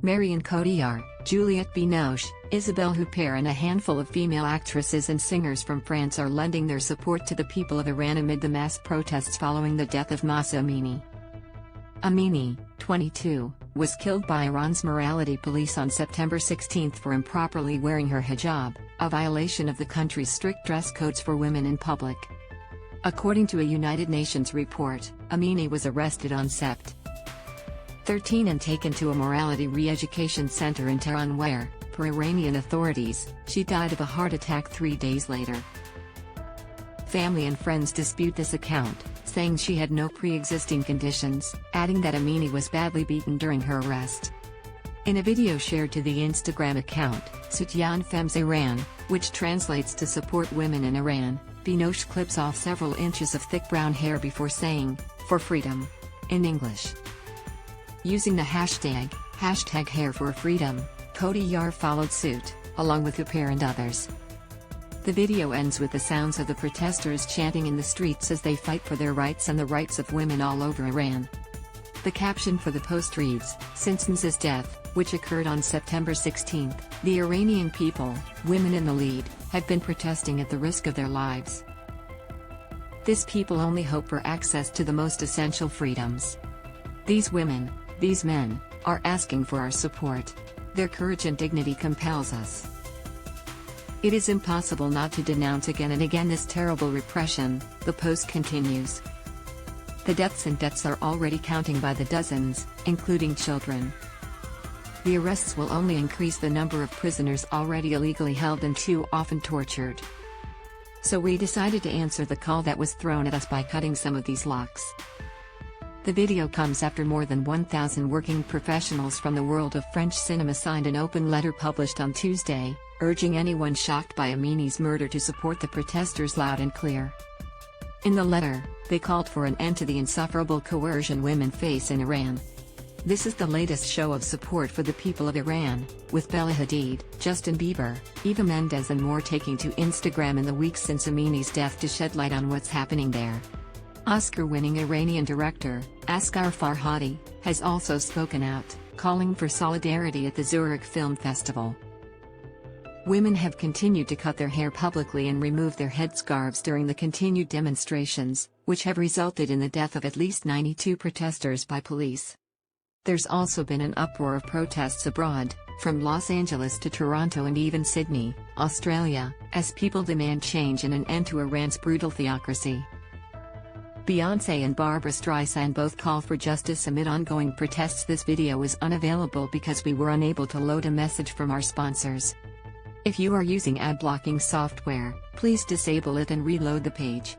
Marion Cotillard, Juliette Binoche, Isabelle Huppert and a handful of female actresses and singers from France are lending their support to the people of Iran amid the mass protests following the death of Mahsa Amini. Amini, 22, was killed by Iran's morality police on September 16 for improperly wearing her hijab, a violation of the country's strict dress codes for women in public. According to a United Nations report, Amini was arrested on Sept. 13 and taken to a morality re-education center in Tehran where, per Iranian authorities, she died of a heart attack 3 days later. Family and friends dispute this account, saying she had no pre-existing conditions, adding that Amini was badly beaten during her arrest. In a video shared to the Instagram account, Soutien Femmes Iran, which translates to support women in Iran, Binoche clips off several inches of thick brown hair before saying, "For freedom," in English. Using the hashtag #HairForFreedom, Cotillard followed suit, along with Huppert and others. The video ends with the sounds of the protesters chanting in the streets as they fight for their rights and the rights of women all over Iran. The caption for the post reads, "Since Mahsa's death, which occurred on September 16, the Iranian people, women in the lead, have been protesting at the risk of their lives. This people only hope for access to the most essential freedoms. These women, these men, are asking for our support. Their courage and dignity compels us. It is impossible not to denounce again and again this terrible repression," the post continues. The deaths and deaths are already counting by the dozens, including children. The arrests will only increase the number of prisoners already illegally held and too often tortured. So we decided to answer the call that was thrown at us by cutting some of these locks. The video comes after more than 1,000 working professionals from the world of French cinema signed an open letter published on Tuesday, urging anyone shocked by Amini's murder to support the protesters loud and clear. In the letter, they called for an end to the insufferable coercion women face in Iran. This is the latest show of support for the people of Iran, with Bella Hadid, Justin Bieber, Eva Mendes and more taking to Instagram in the weeks since Amini's death to shed light on what's happening there. Oscar-winning Iranian director, Asghar Farhadi, has also spoken out, calling for solidarity at the Zurich Film Festival. Women have continued to cut their hair publicly and remove their headscarves during the continued demonstrations, which have resulted in the death of at least 92 protesters by police. There's also been an uproar of protests abroad, from Los Angeles to Toronto and even Sydney, Australia, as people demand change and an end to Iran's brutal theocracy. Beyoncé and Barbra Streisand both call for justice amid ongoing protests. This video is unavailable because we were unable to load a message from our sponsors. If you are using ad blocking software, please disable it and reload the page.